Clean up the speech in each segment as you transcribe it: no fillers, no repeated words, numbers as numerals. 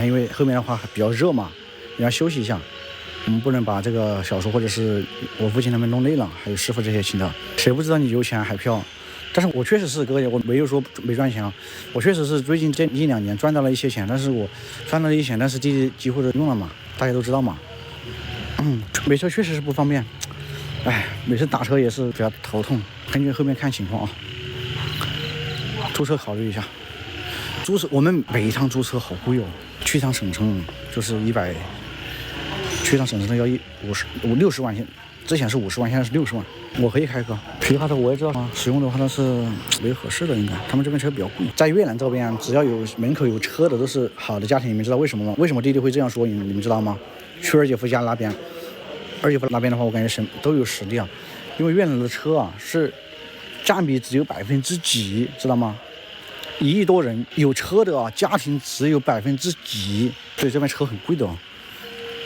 因为后面的话还比较热嘛，你要休息一下。我们不能把这个小叔或者是我父亲他们弄累了，还有师傅这些请的。谁不知道你有钱还飘？但是我确实是哥，我没有说没赚钱啊，我确实是最近这1-2年赚到了一些钱，但是我赚到了一些钱，但是几乎都用了嘛，大家都知道嘛。没车确实是不方便，每次打车也是比较头痛，根据后面看情况啊。租车考虑一下，租车我们每一趟租车好贵哦，去一趟省城就是100。去趟省城的要60万，之前是50万，现在是60万。我可以开个皮卡车，我也知道啊，使用的话它是没有合适的，应该他们这边车比较贵。在越南这边，只要有门口有车的都是好的家庭，你们知道为什么吗？为什么弟弟会这样说？你们知道吗？去二姐夫家那边，二姐夫那边的话，我感觉都有实力啊，因为越南的车啊是占比只有几%，知道吗？1亿多人有车的啊，家庭只有几%，所以这边车很贵的哦。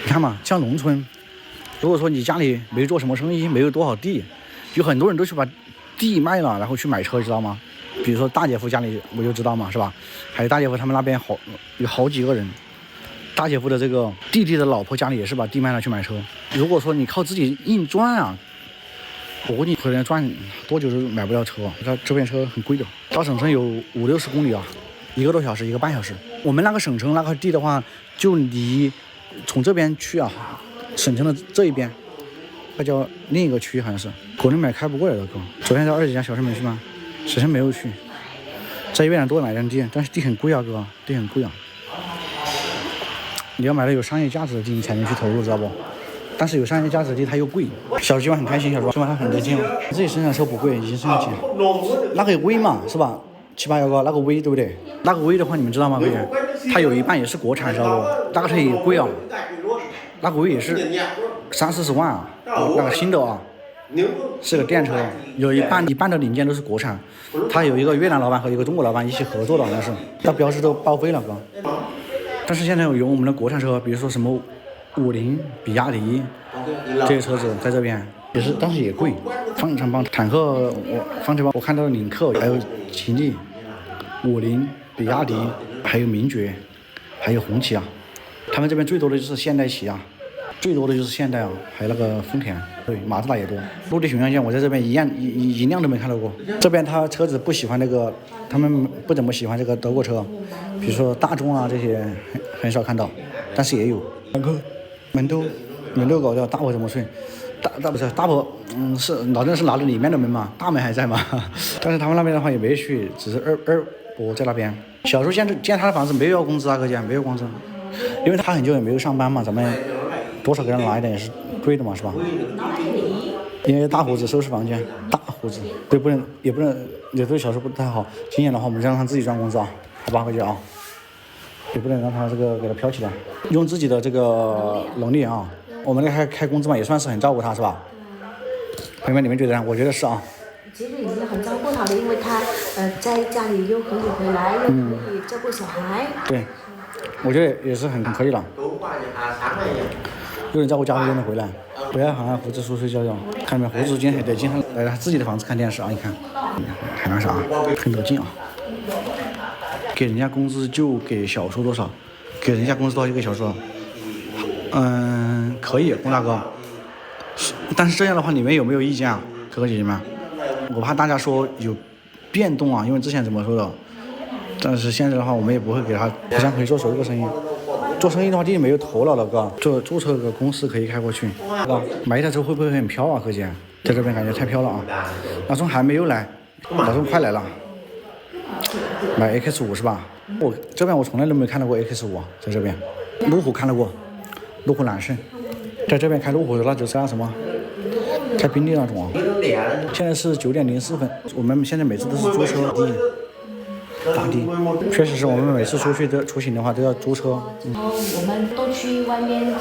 你看嘛，像农村，如果说你家里没做什么生意，没有多少地，有很多人都去把地卖了，然后去买车，知道吗？比如说大姐夫家里我就知道嘛，是吧？还有大姐夫他们那边有好几个人，大姐夫的这个弟弟的老婆家里也是把地卖了去买车。如果说你靠自己硬赚啊，我估计可能赚多久都买不了车。这边车很贵的，到省城有50-60公里啊，1个多小时1个半小时。我们那个省城那块地的话，就离从这边去啊，省城的这一边，那叫另一个区，好像是国内买开不过来的哥。昨天在二姐家小陈没去吗？小陈没有去，在越南多买点地，但是地很贵啊哥，地很贵啊。你要买了有商业价值的地，你才能去投入，知道不？但是有商业价值的地它又贵。小叔今晚很开心，小叔今晚他很得劲哦，自己生产车不贵，已经生产起来。那个威嘛是吧？781个那个威对不对？那个威的话你们知道吗？各位，它有一半也是国产，知道不？那个车也贵啊，那个威也是30-40万啊，那个新的啊，是个电车，有一半的零件都是国产。它有一个越南老板和一个中国老板一起合作的，好像是，那标识都报废了哥。但是现在有我们的国产车，比如说什么50、比亚迪这些车子在这边也是，但是也贵。方程邦坦克，方程邦我看到了领克，还有吉利、50、比亚迪，还有名爵，还有红旗啊。他们这边最多的就是现代旗啊，最多的就是现代啊，还有那个丰田，对，马自达也多。陆地巡洋舰我在这边一辆都没看到过。这边他车子不喜欢那个，他们不怎么喜欢这个德国车，比如说大众啊这些很少看到，但是也有。门都搞掉，大婆怎么睡？大不是大婆，是老郑是拿着里面的门嘛，大门还在嘛。但是他们那边的话也没去，只是二伯在那边。小时候建他的房子没有要工资啊，哥姐没有工资，因为他很久也没有上班嘛，咱们多少给他拿一点也是对的嘛，是吧？因为大胡子收拾房间，大胡子对也不能也对小时候不太好。今年的话，我们让他自己赚工资啊，好吧，哥姐啊。也不能让他这个给他飘起来，用自己的这个能力啊，我们开工资嘛，也算是很照顾他，是吧？朋友们，你们觉得呢？我觉得是啊。其实已经很照顾他的，因为他在家里又可以回来，又可以照顾小孩。对，我觉得也是很可以了。有人照顾家里，又能回来好像胡子叔睡觉觉，看到没？胡子今天很得劲，来他自己的房子看电视啊，你看，还那啥，很得劲啊。给人家工资就给小叔多少？给人家工资多少就给小叔？可以，龚大哥。但是这样的话，你们有没有意见啊，哥哥姐姐们？我怕大家说有变动啊，因为之前怎么说的？但是现在的话，我们也不会给他，好像可以做手艺生意。做生意的话，弟弟没有头脑了，哥。注册个公司可以开过去，是吧？买一台车会不会很飘啊，哥姐？在这边感觉太飘了啊！老钟还没有来，老钟快来了。买 X5 是吧？我这边我从来都没看到过 X5 啊，在这边，路虎看到过，路虎揽胜，在这边开路虎的那就是什么，开宾利那种啊。现在是9点04分，我们现在每次都是租车打的，确实是我们每次出行的话都要租车。我们都去外面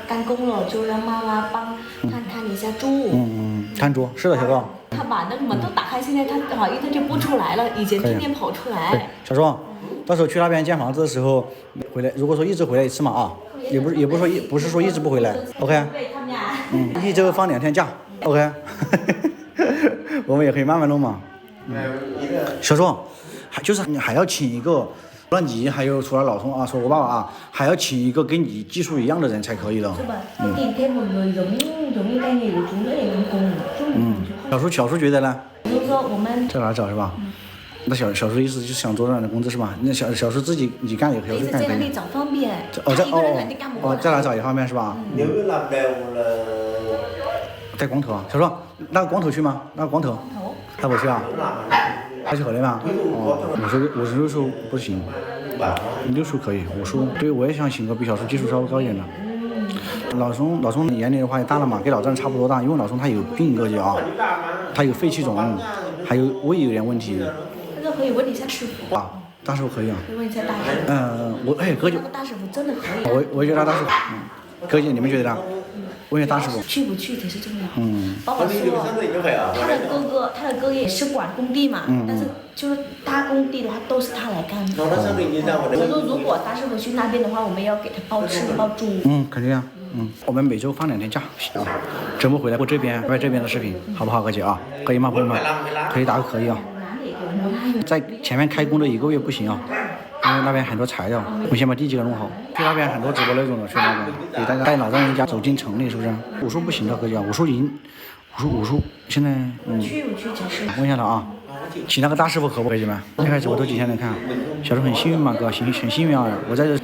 干工了，就让妈妈帮看一下猪。看猪是的，小哥。他把那个门都打开，现在他好一天就不出来了，以前天天跑出来。小叔，到时候去那边建房子的时候回来，如果说一直回来一次嘛啊，也不是说一直不回来 ，OK？ 1周放2天假 ，OK？ 我们也可以慢慢弄嘛。小叔，就是你还要请一个除了你，还有除了老宋啊，除了我爸爸啊，还要请一个跟你技术一样的人才可以的。是吧？tìm thêm một người giống như tay nghề của chúng nữa để mình cùng。小叔觉得呢？比如说我们在哪找是吧？那小叔意思就是想做这样的工资是吧？那小叔自己你干也可以，小叔干也可以。在哪里找方便？在哪找也方便是吧？在光头啊，小叔，那个光头去吗？那个光头，他不去啊？他去河内吗？56不行，60可以，50对我也想请个比小叔技术稍微高一点的。老宋年龄的话也大了嘛，跟老丈人差不多大，因为老宋他有病哥姐啊，他有肺气肿，还有胃有点问题。那个可以问一下师傅啊，大师傅可以啊。可以问一下大师傅。哥姐，那个大师傅真的可以。我觉得大师傅，哥姐你们觉得呢？问一下大师傅。去不去才是重要。包括说他的哥哥也是管工地嘛，但是就是大工地的话都是他来干的。我说如果大师傅去那边的话，我们要给他包吃包住。肯定啊。我们每周放2天假啊，周末回来过这边拍这边的视频，好不好，哥姐啊？可以吗，朋友们？可以打个可以啊。在前面开工的1个月不行啊，因为那边很多材料，我先把地基给弄好。去那边很多直播那种的，去那边给大家带老丈人家走进城里，是不是？武术不行的，哥姐啊，武术现在去不去才是。问一下他啊，请那个大师傅可不可以，姐们？一开始我都几千人看，小时候很幸运嘛，哥，很幸运啊，我在这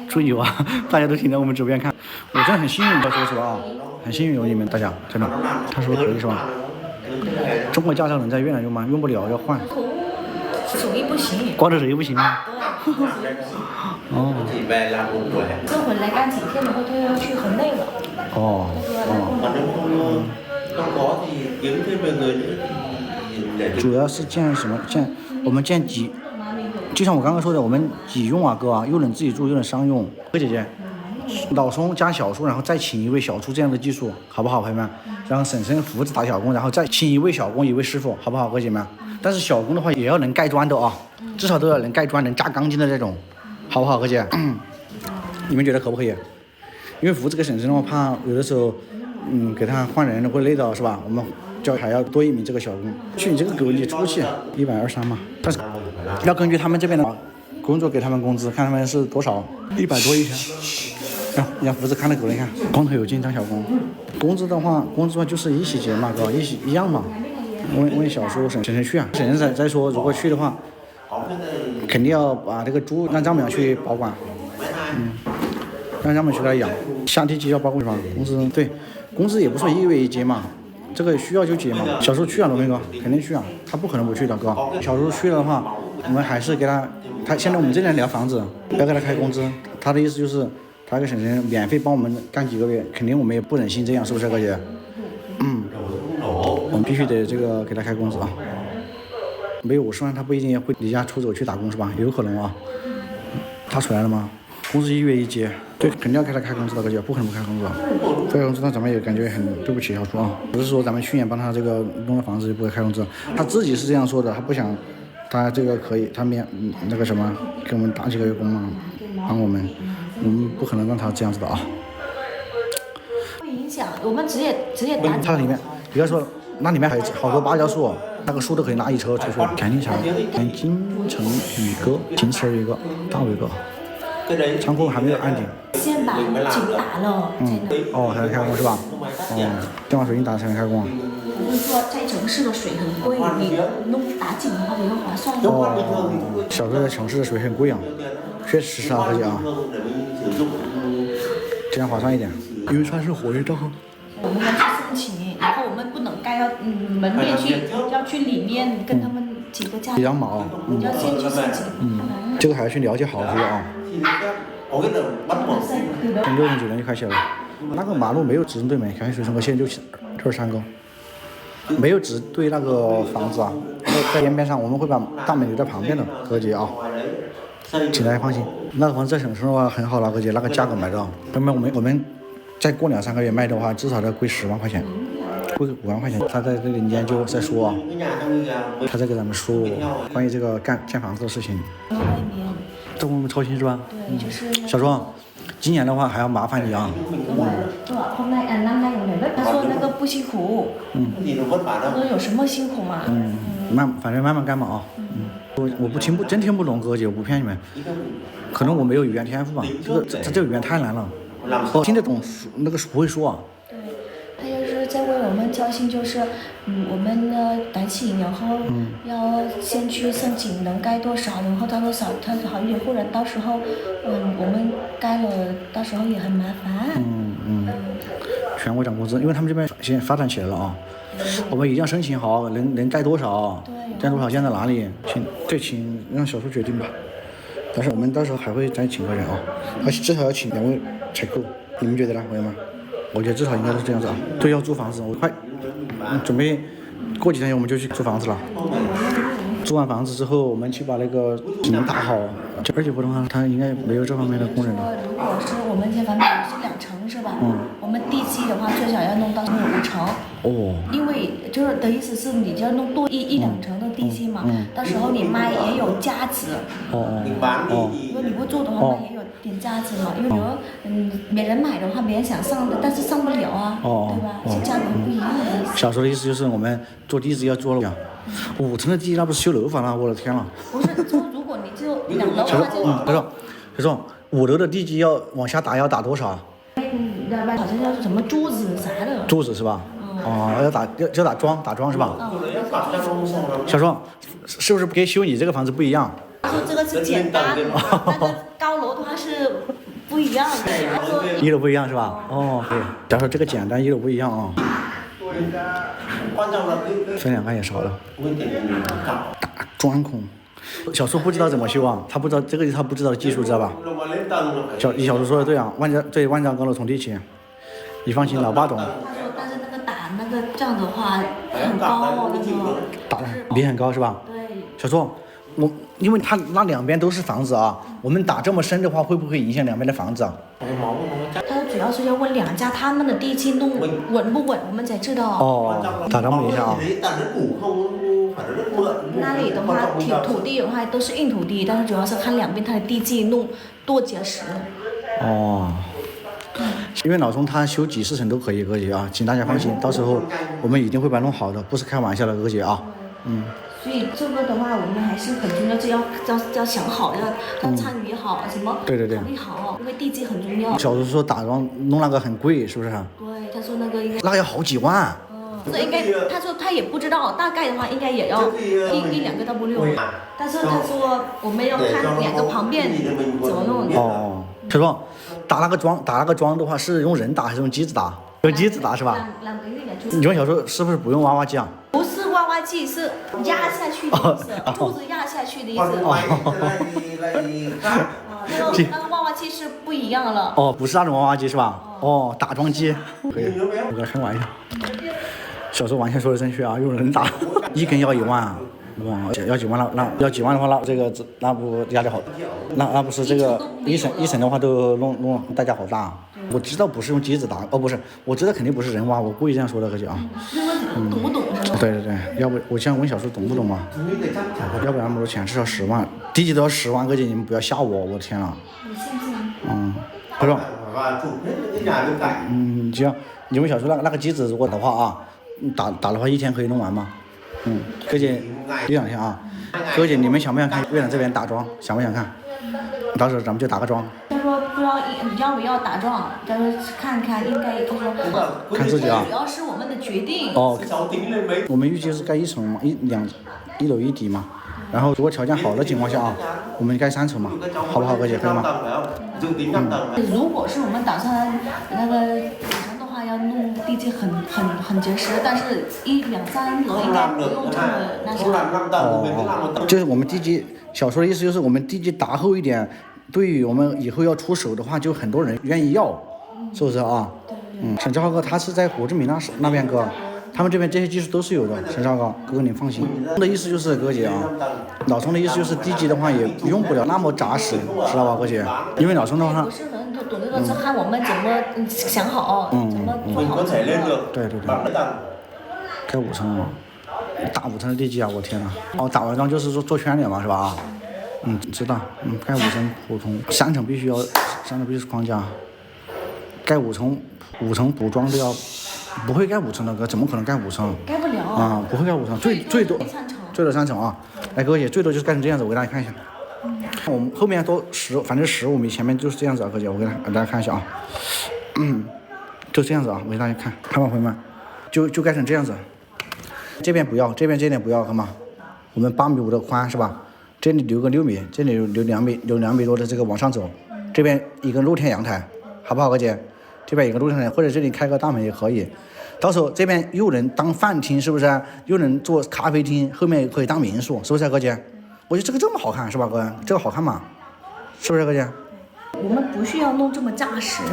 吹牛啊，大家都听到我们直播间看，我真的很幸运，说实话啊，很幸运有你们大家，真的。他说可以是吧？中国驾照能在越南用吗？用不了，要换。手艺不行。光头手艺不行吗？这回来干几天的话，他要去河内了。主要是建什么？我们建几？就像我刚刚说的，我们几用啊，哥啊，又能自己住，又能商用。哥姐姐，老宋加小叔，然后再请一位小叔这样的技术，好不好，朋友们？然后婶婶扶着打小工，然后再请一位小工，一位师傅，好不好，哥姐们？但是小工的话也要能盖砖的啊，至少都要能盖砖、能加钢筋的这种，好不好，哥姐？你们觉得可不可以？因为扶这个婶婶的话，怕有的时候，给他换人会累到，是吧？我们就还要多1名这个小工。去你这个狗你出去123嘛，但是要根据他们这边的工作给他们工资，看他们是多少，100多一天。让福子看那狗，你看光头有劲当小工，工资的话就是一起结嘛，哥，一样嘛。问小叔婶婶去啊，婶婶再说，如果去的话，肯定要把这个猪让丈母娘去保管，让丈母娘去来养，下地基要包括是吧？工资也不说1个月1结嘛，这个需要就结嘛。小叔去啊，罗明哥肯定去啊，他不可能不去的，哥。小叔去了的话，我们还是给他现在我们这边聊房子，要给他开工资，他的意思就是他给婶婶免费帮我们干几个月，肯定我们也不忍心这样，是不是，哥姐？我们必须得这个给他开工资啊！没有50万，他不一定会离家出走去打工是吧？有可能啊。他出来了吗？工资1月1结，对，肯定要给他开工资的，哥姐，不可能不开工资。不开工资，那咱们也感觉很对不起小叔啊。不是说咱们去年帮他这个弄了房子就不会开工资，他自己是这样说的，他不想，他这个可以，他那个什么，给我们打几个月工嘛，帮我们不可能让他这样子的啊。会影响，我们直接打。它里面，比方说，那里面还有好多芭蕉树，那个树都可以拿1车出去。田立强、金城宇哥、秦池宇哥、大伟哥，仓库还没有安定。先把井打了。才能开工是吧？电话水井打才能开工啊。我是说，在城市的水很贵，你打井的话比较划算。小时候在城市的水很贵啊，确实是啊，哥姐啊，这样划算一点，因为它是活跃道。我们要去申请，然后我们不能盖到门面去，要去里面跟他们几个家。养马要先去申请。这个还要去了解好这个啊。从6年9年就开始了，那个马路没有直针对门，开水城河现在就23个，没有直对那个房子啊，在边上，我们会把大门留在旁边的，哥姐啊，请大家放心。那个房子在省城的话很好了，哥姐，那个价格买的，那么我们再过2、3个月卖的话，至少得贵10万块钱，贵5万块钱。他在这里研究在说啊，他在给咱们说关于这个建房子的事情。这我们操心是吧？对，就是。小庄，今年的话还要麻烦你啊。他说那个不辛苦。他说有什么辛苦吗？反正慢慢干嘛啊。我真听不懂哥姐，我不骗你们，可能我没有语言天赋吧，这语言太难了，我听得懂那个不会说啊。对，他就是在为我们交心，就是我们打请，然后要先去申请能盖多少，然后他多少，他好一点，或者到时候我们盖了，到时候也很麻烦。全国涨工资，因为他们这边现在发展起来了啊，我们一定要申请好，能盖多少，盖多少建在哪里，请让小叔决定吧。但是我们到时候还会再请个人啊，而且至少要请2位才够。你们觉得呢，朋友们？我觉得至少应该是这样子啊。对，要租房子，我快准备过几天我们就去租房子了。租完房子之后，我们去把那个能打好。而且普通话他应该没有这方面的工人了。如果是我们这房子是2层是吧？我们地基的话最少要弄到5层。哦。因为就是的意思是，你就要弄多一2层的地基嘛，到时候你卖也有价值。如果你不做的话，那也有点价值嘛。因为比如没人买的话，别人想上的，但是上不了啊，对吧？是价格不一样的意思。小时候的意思就是我们做地基要做了5层的地，那不是修楼房了？我的天了！不是，如果你就2楼的话就说5楼的地基要往下打，要打多少？好像叫什么柱子啥的。柱子是吧？要打桩是吧？小叔，是不是跟修你这个房子不一样？说这个是简单，那个高楼的话是不一样的。1楼不一样是吧？对。假如说这个简单1楼不一样啊。分2块也少了。打桩孔。小叔不知道怎么修啊，他不知道这个他不知道的技术知道吧？小叔说的对啊，万丈高楼从地起，你放心，老爸懂。他说，但是那个打那个这样的话很高哦，那个打的比很高是吧？对。小叔，因为他那2边都是房子啊，我们打这么深的话，会不会影响2边的房子啊？他主要是要问2家他们的地基弄稳不稳，我们才知道。打这么一下啊。那里的话，土地的话都是硬土地，但是主要是看2边它的地基弄多结实。因为老钟他修几10层都可以，哥姐啊，请大家放心，到时候我们一定会把它弄好的，不是开玩笑的，哥姐啊。所以这个的话，我们还是很重要，要想好，要参与好，什么对考虑好，因为地基很重要。小叔说打桩弄那个很贵，是不是？对，他说那个应该那个要好几万。这应该，他说他也不知道，大概的话应该也要一2个到不6，但是他说我们要看2个旁边怎么弄。小叔，打那个桩的话是用人打还是用机子打？用机子打是吧？你问小叔是不是不用挖挖机啊？不是挖挖机，是压下去的意思，柱子压下去的意思。那个挖挖机是不一样了。不是那种挖挖机是吧？打桩机。可以，我跟他开玩笑。小叔完全说的正确啊，用人打，1根要1万啊，哇，要几万了，要几万的话，那不压力好，那不是这个一审的话都弄代价好大。我知道不是用机子打，不是，我知道肯定不是人挖，我故意这样说的，哥姐啊。懂不懂是吗？对，要不我想问小叔懂不懂嘛？要不然那么多钱，至少10万，地基都要10万，哥姐你们不要吓我，我天啊。你信不信？不是。行，你问小叔那个机子如果的话啊。打的话1天可以弄完吗？哥姐1-2天啊。哥姐你们想不想看越南这边打桩？想不想看？到时候咱们就打个桩。他说不知道要不要打桩，他说看看应该，他说看自己啊。主要是我们的决定。我们预计是盖1层嘛，1楼1底嘛。然后如果条件好的情况下啊，我们盖3层嘛，好不好，哥姐可以吗？如果是我们打算那个。要弄地基很结实，但是1、2、3楼应该不用这么那啥。就是我们地基，小叔的意思就是我们地基打厚一点，对于我们以后要出手的话，就很多人愿意要，是不是啊？沈兆哥他是在胡志明那边哥，他们这边这些技术都是有的。沈兆哥你放心。的意思就是哥姐啊，老钟的意思就是地基的话也用不了那么扎实，知道吧，哥姐？因为老钟的话。懂这个是看我们怎么想好，怎么做好。对。盖5层啊，打5层的地基啊，我天哪！打完桩就是说做圈点嘛，是吧？知道。盖5层普通，3层必须是框架。盖5层补桩都要，不会盖5层的哥，怎么可能盖5层？盖不了。不会盖5层，最多3层啊。来，哥姐，最多就是盖成这样子，我给大家看一下。我们后面都反正15米，前面就是这样子啊，哥姐，我给大家看一下啊。就这样子啊，我给大家看，看吧，朋友们，就盖成这样子。这边不要，这点不要，看嘛。我们8.5米的宽是吧？这里留个6米，这里留2米，留2米多的这个往上走。这边一个露天阳台，好不好，哥姐？这边一个露天阳台，或者这里开个大门也可以。到时候这边又能当饭厅，是不是？又能做咖啡厅，后面可以当民宿，是不是，哥姐？我觉得这个这么好看，是吧，哥？这个好看嘛？是不是，哥姐？我们不需要弄这么扎实，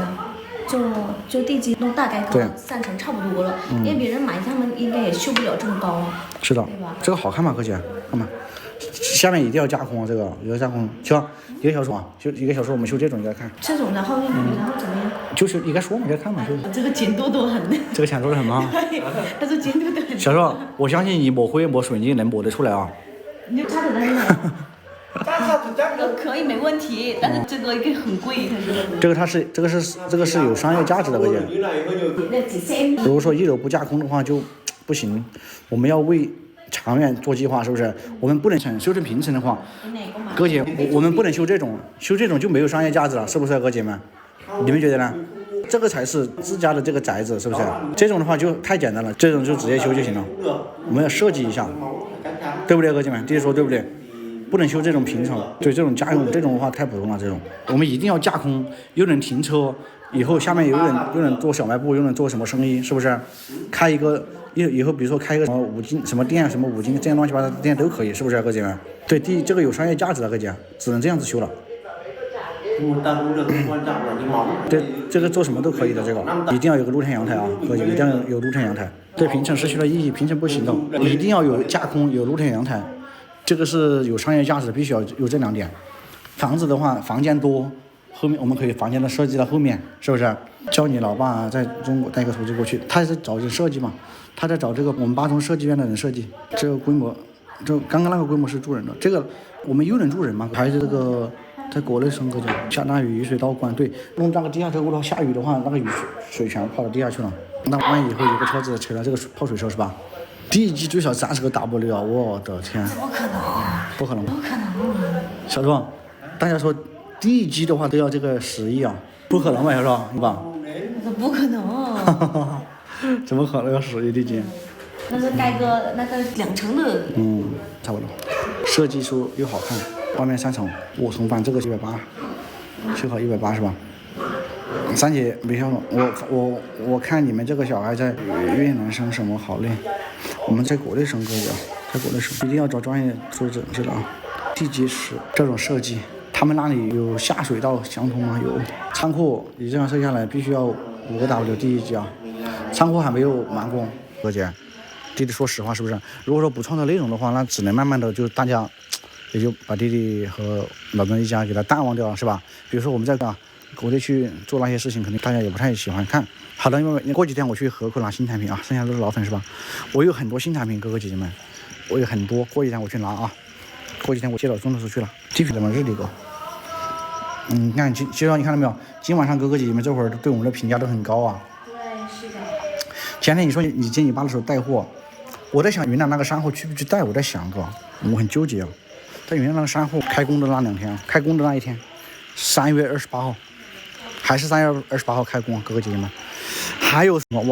就地基弄大概可能3层差不多了，因为别人买他们应该也修不了这么高。是的，对吧？这个好看吗，哥姐？看嘛，下面一定要加工啊，这个一定要加工，行，一个小时啊，修1个小时，我们修这种，你再看。这种然后怎么样？就是你该说嘛，你该看嘛，就是。这个紧度都很。这个强度很吗？但是紧度都很。小时我相信你抹灰抹水泥能抹得出来啊。你就差得很了。这个可以没问题，但是这个一个很贵，这个是有商业价值的，哥姐。如果说一楼不加工的话就不行，我们要为长远做计划，是不是？我们不能修成平层的话，哥姐，我们不能修这种就没有商业价值了，是不是，哥姐们？你们觉得呢？这个才是自家的这个宅子，是不是？这种的话就太简单了，这种就直接修就行了。我们要设计一下，对不对，哥姐们？弟弟说对不对？不能修这种平层，对，这种家用这种的话太普通了，这种我们一定要架空，又能停车，以后下面又能做小卖部，又能做什么生意，是不是？开一个以后比如说开一个什么5金什么店什么5金这样乱七八糟的店都可以，是不是，哥姐们？对，这个有商业价值的，哥姐，只能这样子修了。对，这个做什么都可以的，这个一定要有个露天阳台啊，哥姐，一定要有露天阳台。对，平层失去了意义，平层不行的，一定要有架空，有露天阳台。这个是有商业价值的，必须要有这2点。房子的话，房间多，后面我们可以房间的设计到后面，是不是？叫你老爸在中国带个图纸过去，他在找人设计嘛，他在找这个我们8中设计院的人设计。这个规模，就刚刚那个规模是住人的，这个我们又能住人嘛？还是这个在国内生活着，下大雨雨水倒灌，对，弄那个地下车库的话，下雨的话，那个雨水全泡到地下去了。那万一以后有个车子扯了这个泡水车是吧？地基最少30个 W 啊！我的天，怎么可能？不可能，不可能。小壮，大家说地基的话都要这个10亿啊，不可能吧，小壮，对吧？那不可能。怎么可能要10亿地基？那是盖个那个2层的。差不多。设计书又好看，外面3层，5层半，这个180，修好180是吧？三姐没笑了，我看你们这个小孩在越南生什么好累，我们在国内生哥哥，在国内生一定要找专业组织，知道啊？地基室这种设计，他们那里有下水道相通吗？有。仓库你这样设下来必须要5个 W 地基啊，仓库还没有完工，哥姐，弟弟说实话是不是？如果说不创造内容的话，那只能慢慢的就大家也就把弟弟和老郑一家给他淡忘掉了，是吧？比如说我们在国内去做那些事情，肯定大家也不太喜欢看。好的，因为过几天我去河口拿新产品啊，剩下都是老粉是吧？我有很多新产品，哥哥姐姐们，我有很多，过几天我去拿啊。过几天我接到中途出去了，地皮怎么日历哥？你看，其实你看到没有？今晚上哥哥姐姐们这会儿对我们的评价都很高啊。对，是的。前天你说你接你爸的时候带货，我在想云南那个山货去不去带？我在想哥，我很纠结啊。在云南那个山货开工的那2天，开工的那一天，3月28号。还是3月28号开工啊，哥哥姐姐们，还有什么哇？